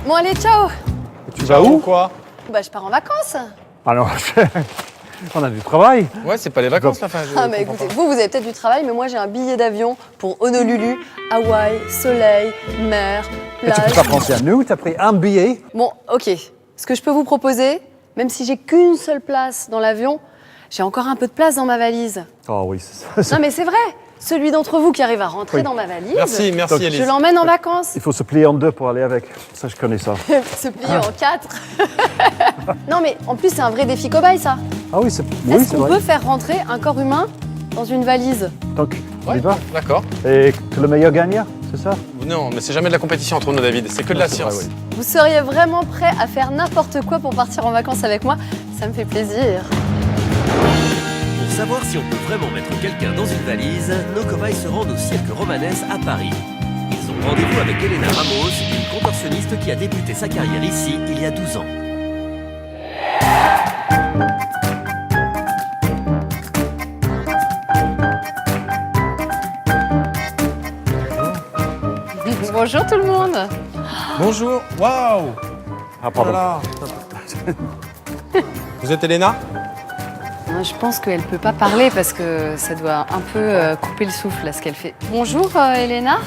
Bon, allez, ciao. Tu vas où? Quoi? Bah, je pars en vacances. Ah non, on a du travail. Ouais, c'est pas les vacances là. Enfin, Ah, mais écoutez, vous avez peut-être du travail, mais moi, j'ai un billet d'avion pour Honolulu, Hawaï, soleil, mer, Et tu plage. peux pas penser à nous, tu as pris un billet. Bon, ok. Ce que je peux vous proposer, même si j'ai qu'une seule place dans l'avion, j'ai encore un peu de place dans ma valise. Oh oui, c'est ça. Non, mais c'est vrai. Celui d'entre vous qui arrive à rentrer dans ma valise, Merci, Donc, Élise. je l'emmène en vacances. Il faut se plier en deux pour aller avec. Ça, je connais ça. Se plier en 4. Non, mais en plus, c'est un vrai défi cobaye, ça. Ah oui, c'est Est-ce qu'on vrai. peut faire rentrer un corps humain dans une valise? Donc, on y Ouais, va. d'accord. Et que le meilleur gagne, c'est ça? Non, mais c'est jamais de la compétition entre nous, David. C'est que de la C'est vrai, science. oui. Vous seriez vraiment prêt à faire n'importe quoi pour partir en vacances avec moi? Ça me fait plaisir. Pour savoir si on peut vraiment mettre quelqu'un dans une valise, nos cobayes se rendent au cirque Romanes à Paris. Ils ont rendez-vous avec Elena Ramos, une contorsionniste qui a débuté sa carrière ici il y a 12 ans. Bonjour tout le monde. Bonjour. Waouh. Ah, pardon. Voilà. Vous êtes Elena? Je pense qu'elle peut pas parler parce que ça doit un peu couper le souffle à ce qu'elle fait. Bonjour Elena.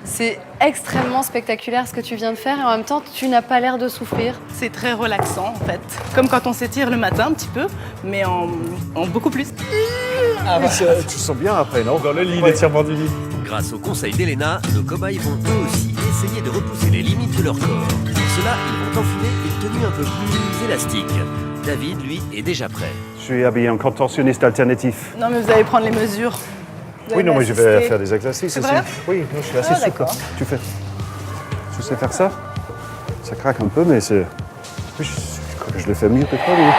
C'est extrêmement spectaculaire ce que tu viens de faire et en même temps tu n'as pas l'air de souffrir. C'est très relaxant en fait. Comme quand on s'étire le matin un petit peu, mais en beaucoup plus. Ah, bah, tu sens bien après, non? Dans le lit, l'étirement du lit. Grâce au conseil d'Elena, nos cobayes vont eux aussi essayer de repousser les limites de leur corps. Pour cela, ils vont enfiler une tenue un peu plus élastique. David, lui, est déjà prêt. Je suis habillé en contorsionniste alternatif. Non mais vous allez prendre les mesures. Vous Oui, allez non, mais je vais m'assister. faire des exercices C'est ici. vrai? Oui, non, je suis assez Ah, souple. d'accord. Tu sais faire ça? Ça craque un peu, mais c'est... Oui, je crois que je le fais mieux que toi, lui.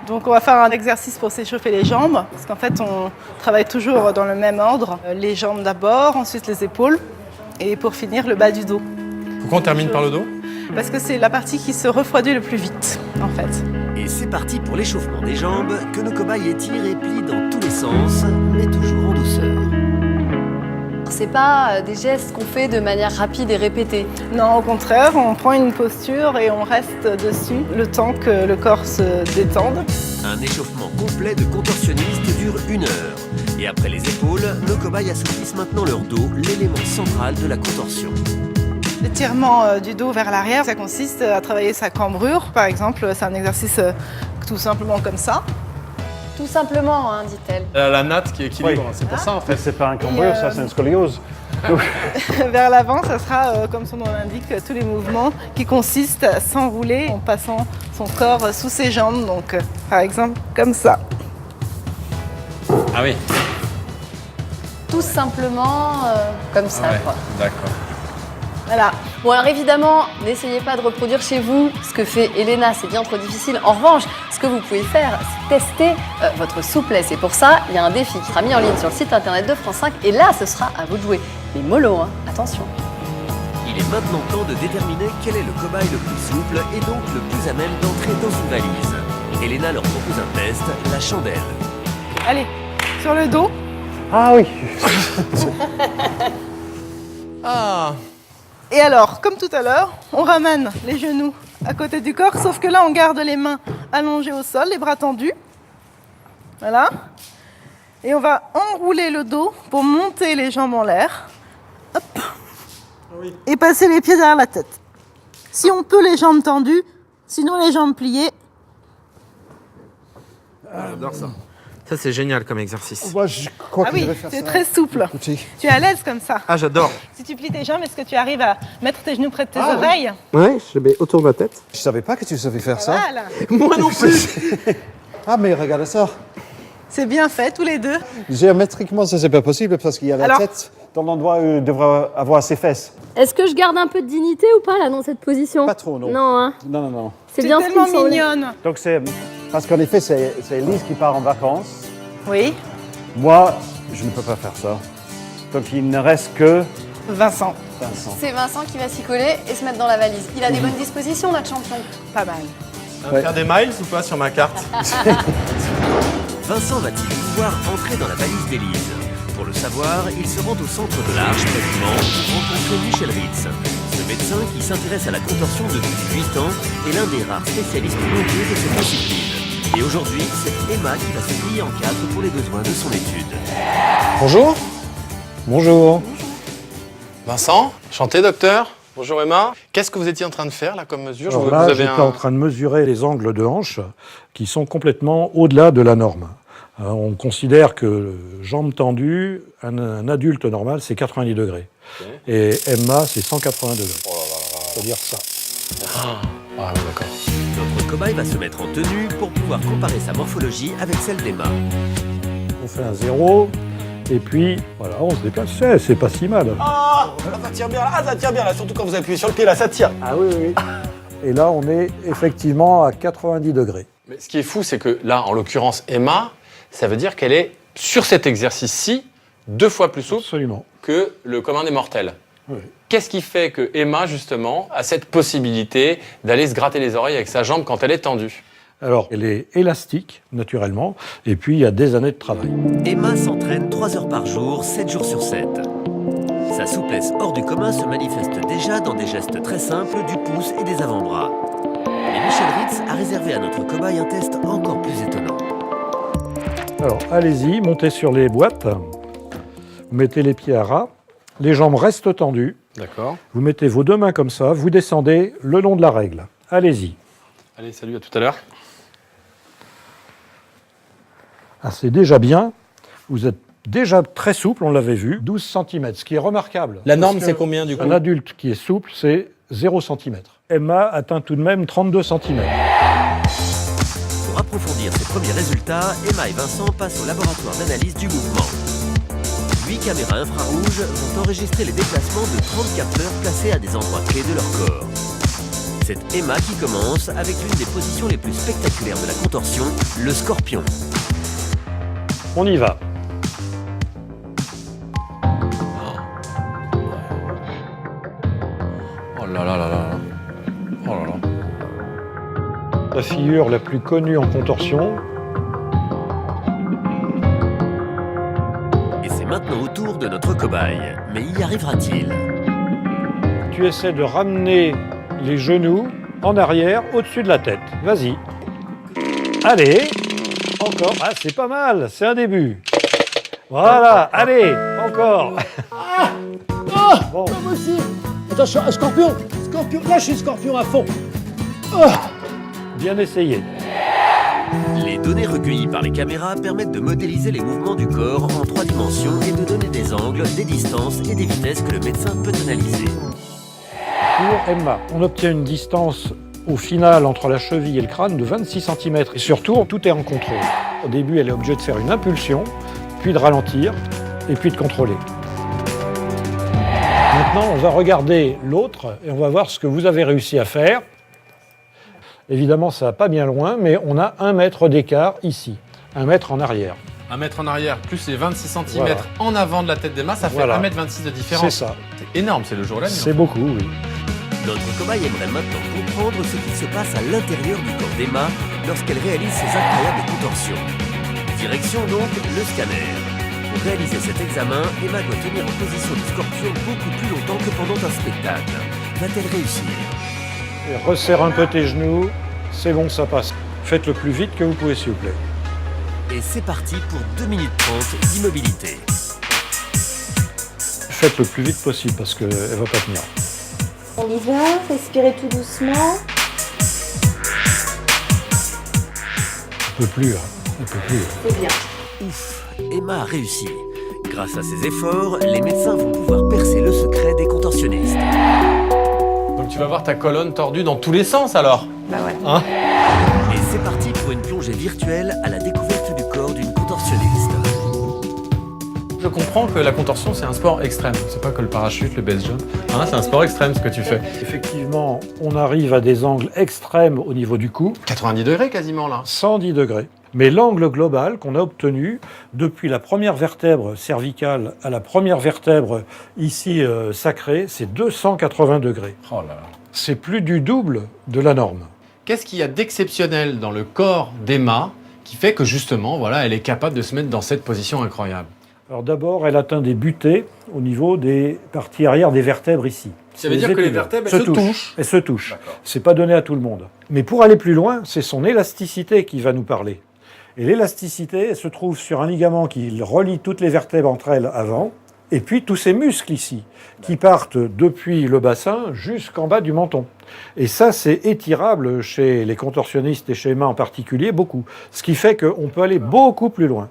Donc on va faire un exercice pour s'échauffer les jambes, parce qu'en fait on travaille toujours dans le même ordre. Les jambes d'abord, ensuite les épaules, et pour finir le bas du dos. Pourquoi on termine par le dos? Parce que c'est la partie qui se refroidit le plus vite, en fait. Et c'est parti pour l'échauffement des jambes, que nos cobayes étirent et plient dans tous les sens, mais toujours en douceur. C'est pas des gestes qu'on fait de manière rapide et répétée. Non, au contraire, on prend une posture et on reste dessus le temps que le corps se détende. Un échauffement complet de contorsionniste dure 1 heure. Et après les épaules, nos cobayes assouplissent maintenant leur dos, l'élément central de la contorsion. L'étirement du dos vers l'arrière, ça consiste à travailler sa cambrure. Par exemple, c'est un exercice tout simplement comme ça. Tout simplement, hein, dit-elle. La natte qui équilibre, Oui. c'est pour ça en Mais fait. c'est pas un cambrure, ça, c'est une scoliose. Donc, Vers l'avant, ça sera, comme son nom l'indique, tous les mouvements qui consistent à s'enrouler en passant son corps sous ses jambes. Donc, par exemple, comme ça. Ah oui. Tout simplement comme ça, Ouais, quoi. d'accord. Voilà. Bon, alors évidemment, n'essayez pas de reproduire chez vous ce que fait Elena, c'est bien trop difficile. En revanche, ce que vous pouvez faire, c'est tester votre souplesse. Et pour ça, il y a un défi qui sera mis en ligne sur le site internet de France 5. Et là, ce sera à vous de jouer. Mais mollo, hein, attention. Il est maintenant temps de déterminer quel est le cobaye le plus souple et donc le plus à même d'entrer dans une valise. Elena leur propose un test, la chandelle. Allez, sur le dos. Ah oui. Ah. Et alors, comme tout à l'heure, on ramène les genoux à côté du corps, sauf que là, on garde les mains allongées au sol, les bras tendus. Voilà. Et on va enrouler le dos pour monter les jambes en l'air. Hop. Et passer les pieds derrière la tête. Si on peut, les jambes tendues, sinon les jambes pliées. J'adore ça. Ça, c'est génial comme exercice. Moi, je crois Ah que je oui, vais faire ça. c'est très souple. Écoutez. Tu es à l'aise comme ça. Ah, j'adore. Si tu plies tes jambes, est-ce que tu arrives à mettre tes genoux près de tes Ah, oui. oreilles? Ouais, je mets autour de ma tête. Je savais pas que tu savais faire ça. Voilà. Moi non plus. Ah, mais regarde ça. C'est bien fait, tous les deux. Géométriquement, ça, c'est pas possible parce qu'il y a la Alors tête dans l'endroit où il devrait avoir ses fesses. Est-ce que je garde un peu de dignité ou pas, là, dans cette position? Pas trop, non. Non, hein. Non, non, non. C'est Tu bien es ce qui tellement me semblait. mignonne. Donc, c'est... Parce qu'en effet, c'est Elise qui part en vacances. Oui, Moi, je ne peux pas faire ça. Donc, il ne reste que Vincent. Vincent. C'est Vincent qui va s'y coller et se mettre dans la valise. Il a des bonnes dispositions, notre champion. Pas mal. On va faire des miles ou pas sur ma carte? Vincent va-t-il pouvoir entrer dans la valise d'Élise? Pour le savoir, il se rend au centre de l'Arche, près du Mans, pour rencontrer Michel Ritz. Ce Le médecin qui s'intéresse à la contorsion depuis 8 ans est l'un des rares spécialistes mondiaux de cette discipline. Et aujourd'hui, c'est Emma qui va se plier en quatre pour les besoins de son étude. Bonjour. Bonjour. Vincent, enchanté docteur. Bonjour Emma. Qu'est-ce que vous étiez en train de faire là comme mesure? Alors là, j'étais en train de mesurer les angles de hanche qui sont complètement au-delà de la norme. On considère que jambes tendues, un adulte normal, c'est 90 degrés. Okay. Et Emma, c'est 180 degrés. Oh là là. C'est-à-dire ça. Ah oui, d'accord. Notre cobaye va se mettre en tenue pour pouvoir comparer sa morphologie avec celle d'Emma. On fait un 0, et puis voilà, on se déplace. C'est pas si mal. Ah, ça tire bien là. Ah, ça tire bien là, surtout quand vous appuyez sur le pied là, ça tire. Ah oui, oui. Et là, on est effectivement à 90 degrés. Mais ce qui est fou, c'est que là, en l'occurrence, Emma, ça veut dire qu'elle est, sur cet exercice-ci, 2 fois plus souple Absolument. que le commun des mortels. Oui. Qu'est-ce qui fait que Emma, justement, a cette possibilité d'aller se gratter les oreilles avec sa jambe quand elle est tendue? Alors, elle est élastique, naturellement, et puis il y a des années de travail. Emma s'entraîne 3 heures par jour, 7 jours sur 7. Sa souplesse hors du commun se manifeste déjà dans des gestes très simples du pouce et des avant-bras. Mais Michel Ritz a réservé à notre cobaye un test encore plus étonnant. Alors, allez-y, montez sur les boîtes, vous mettez les pieds à ras, les jambes restent tendues, D'accord. vous mettez vos 2 mains comme ça, vous descendez le long de la règle. Allez-y. Allez, salut, à tout à l'heure. Ah, c'est déjà bien, vous êtes déjà très souple, on l'avait vu, 12 cm, ce qui est remarquable. La norme, Parce c'est que combien du coup? Un adulte qui est souple, c'est 0 cm. Emma atteint tout de même 32 cm. Pour approfondir ses premiers résultats, Emma et Vincent passent au laboratoire d'analyse du mouvement. 8 caméras infrarouges vont enregistrer les déplacements de 30 capteurs placés à des endroits clés de leur corps. C'est Emma qui commence avec l'une des positions les plus spectaculaires de la contorsion, le scorpion. On y va. Oh là là là là. Oh là là. La figure la plus connue en contorsion. Et c'est maintenant au tour de notre cobaye. Mais y arrivera-t-il? Tu essaies de ramener les genoux en arrière, au-dessus de la tête. Vas-y. Allez. Encore. Ah, c'est pas mal. C'est un début. Voilà. Allez. Encore. Bon. Pas possible. Attention, un scorpion. Scorpion. Lâchez le scorpion à fond. Bien essayé. Les données recueillies par les caméras permettent de modéliser les mouvements du corps en 3 dimensions et de donner des angles, des distances et des vitesses que le médecin peut analyser. Pour Emma, on obtient une distance au final entre la cheville et le crâne de 26 cm. Et surtout, tout est en contrôle. Au début, elle est obligée de faire une impulsion, puis de ralentir, et puis de contrôler. Maintenant, on va regarder l'autre et on va voir ce que vous avez réussi à faire. Évidemment, ça va pas bien loin, mais on a 1 mètre d'écart ici, 1 mètre en arrière. 1 mètre en arrière, plus les 26 cm Voilà. en avant de la tête d'Emma, ça fait Voilà. 1,26 m de différence. C'est ça. C'est énorme, c'est le jour et la nuit. C'est beaucoup, oui. Notre cobaye aimerait maintenant comprendre ce qui se passe à l'intérieur du corps d'Emma lorsqu'elle réalise ses incroyables contorsions. Direction donc le scanner. Pour réaliser cet examen, Emma doit tenir en position de scorpion beaucoup plus longtemps que pendant un spectacle. Va-t-elle réussir? Et resserre un peu tes genoux, c'est bon, ça passe. Faites le plus vite que vous pouvez, s'il vous plaît. Et c'est parti pour 2 minutes 30 d'immobilité. Faites le plus vite possible parce qu'elle ne va pas tenir. On y va, respirez tout doucement. Elle ne peut plus, hein. Elle peut plus. C'est bien. Ouf, Emma a réussi. Grâce à ses efforts, les médecins vont pouvoir percer le secret des contorsionnistes. Donc tu vas voir ta colonne tordue dans tous les sens alors. Bah ouais. Hein? Et c'est parti pour une plongée virtuelle à la découverte du corps d'une contorsionniste. Je comprends que la contorsion c'est un sport extrême. C'est pas que le parachute, le base jump. Hein, c'est un sport extrême ce que tu fais. Effectivement, on arrive à des angles extrêmes au niveau du cou, 90 degrés quasiment là. 110 degrés. Mais l'angle global qu'on a obtenu depuis la première vertèbre cervicale à la première vertèbre ici sacrée, c'est 280 degrés. Oh là là. C'est plus du double de la norme. Qu'est-ce qu'il y a d'exceptionnel dans le corps d'Emma qui fait que justement, voilà, elle est capable de se mettre dans cette position incroyable? Alors d'abord, elle atteint des butées au niveau des parties arrière des vertèbres ici. Ça veut dire que les vertèbres se touchent. Elles se touchent. C'est pas donné à tout le monde. Mais pour aller plus loin, c'est son élasticité qui va nous parler. Et l'élasticité, elle se trouve sur un ligament qui relie toutes les vertèbres entre elles avant, et puis tous ces muscles ici, qui partent depuis le bassin jusqu'en bas du menton. Et ça, c'est étirable chez les contorsionnistes et chez Emma en particulier, beaucoup. Ce qui fait qu'on peut aller beaucoup plus loin.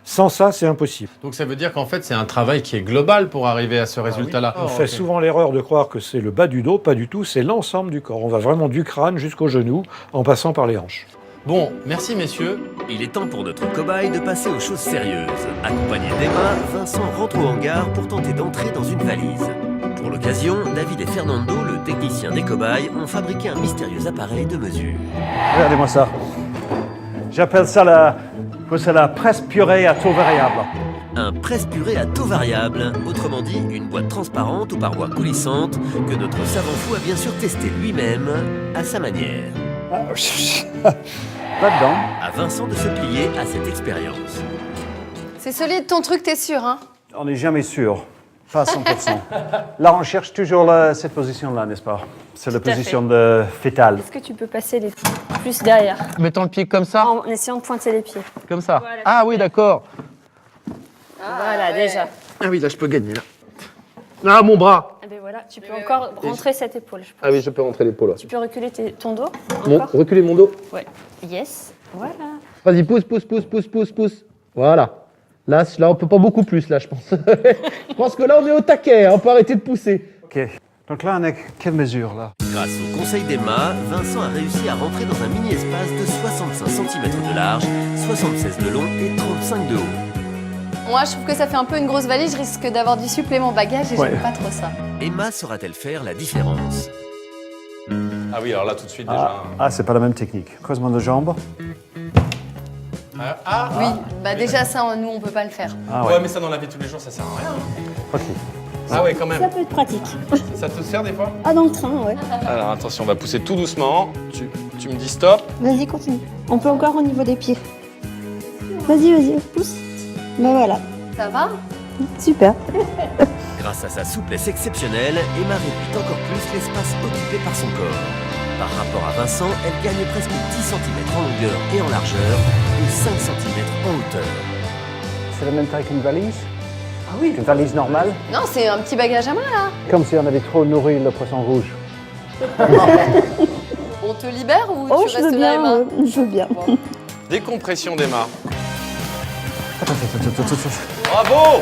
Sans ça, c'est impossible. Donc ça veut dire qu'en fait, c'est un travail qui est global pour arriver à ce résultat-là. On fait souvent l'erreur de croire que c'est le bas du dos, pas du tout, c'est l'ensemble du corps. On va vraiment du crâne jusqu'aux genoux, en passant par les hanches. Bon, merci messieurs. Il est temps pour notre cobaye de passer aux choses sérieuses. Accompagné d'Emma, Vincent rentre au hangar pour tenter d'entrer dans une valise. Pour l'occasion, David et Fernando, le technicien des cobayes, ont fabriqué un mystérieux appareil de mesure. Regardez-moi ça. J'appelle ça la presse-purée à taux variable. Un presse-purée à taux variable, autrement dit une boîte transparente aux parois coulissantes que notre savant fou a bien sûr testé lui-même à sa manière. Là-dedans. À Vincent de se plier à cette expérience. C'est solide ton truc, t'es sûr, hein? On n'est jamais sûr. Pas à 100%. Là, on cherche toujours cette position-là, n'est-ce pas? C'est la position de fétale. Est-ce que tu peux passer les pieds plus derrière Mettons le pied comme ça. en essayant de pointer les pieds? Comme ça. Voilà. Ah oui, d'accord. Voilà, déjà. Ah oui, là, je peux gagner, là. Ah, mon bras. Et bien voilà, tu peux encore rentrer cette épaule, je pense. Ah oui, je peux rentrer l'épaule. Tu peux reculer ton dos encore. Reculer mon dos. Ouais. Yes. Voilà. Vas-y, pousse. Voilà. Là, on peut pas beaucoup plus, là, je pense. Je pense que là, on est au taquet, hein, on peut arrêter de pousser. OK. Donc là, on a quelle mesure, là? Grâce au conseil d'Emma, Vincent a réussi à rentrer dans un mini-espace de 65 cm de large, 76 de long et 35 de haut. Moi, je trouve que ça fait un peu une grosse valise. Je risque d'avoir du supplément bagage et Ouais. j'aime pas trop ça. Emma saura-t-elle faire la différence? Ah oui, alors là, tout de suite, déjà. C'est pas la même technique. Creusement de jambes. Oui, bah déjà ça, nous, on peut pas le faire. Ah Ouais, ouais. mais ça, dans la vie de tous les jours, ça sert à rien. OK. Ah ouais, quand Ça même. peut être pratique. Ça te sert des fois? Ah, dans le train, ouais. Alors, attention, on va pousser tout doucement. Tu me dis stop. Vas-y, continue. On peut encore au niveau des pieds. Vas-y, pousse. Ben voilà. Ça va? Super. Grâce à sa souplesse exceptionnelle, Emma réduit encore plus l'espace occupé par son corps. Par rapport à Vincent, elle gagne presque 10 cm en longueur et en largeur et 5 cm en hauteur. C'est la même taille qu'une valise? Ah oui. Une valise normale? Non, c'est un petit bagage à main, là. Comme si on avait trop nourri le poisson rouge. On te libère ou Oh, tu je veux restes là, bien. Emma? Je veux bien. Décompression d'Emma. Attends. Bravo!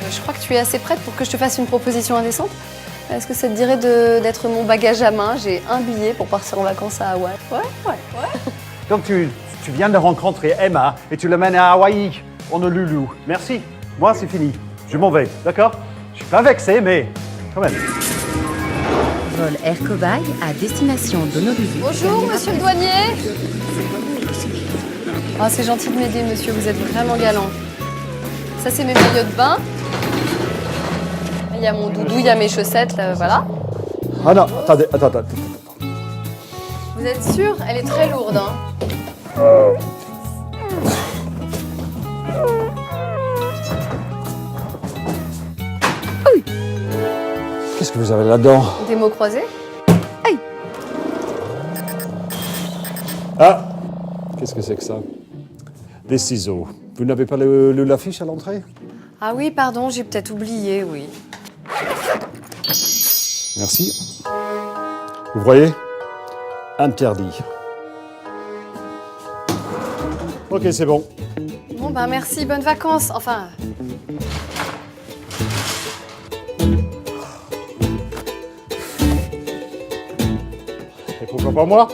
Je crois que tu es assez prête pour que je te fasse une proposition indécente. Est-ce que ça te dirait d'être mon bagage à main? J'ai un billet pour partir en vacances à Hawaï. Ouais. Donc tu viens de rencontrer Emma et tu l'amènes à Hawaï, Honolulu. Merci. Moi, c'est fini. Je m'en vais, d'accord? Je suis pas vexé, mais quand même. Vol Air Cobaye à destination d'Honolulu. Bonjour, monsieur le douanier. Ah, c'est gentil de m'aider, monsieur. Vous êtes vraiment galant. Ça, c'est mes maillots de bain. Il y a mon doudou, il y a mes chaussettes, là, voilà. Ah non, attends. Vous êtes sûr? Elle est très lourde, hein. Qu'est-ce que vous avez là-dedans? Des mots croisés? Ah! Qu'est-ce que c'est que ça? Des ciseaux. Vous n'avez pas lu l'affiche à l'entrée? Ah oui, pardon, j'ai peut-être oublié, oui. Merci. Vous voyez? Interdit. Ok, c'est bon. Bon, ben merci, bonnes vacances. Enfin, Et pourquoi pas moi?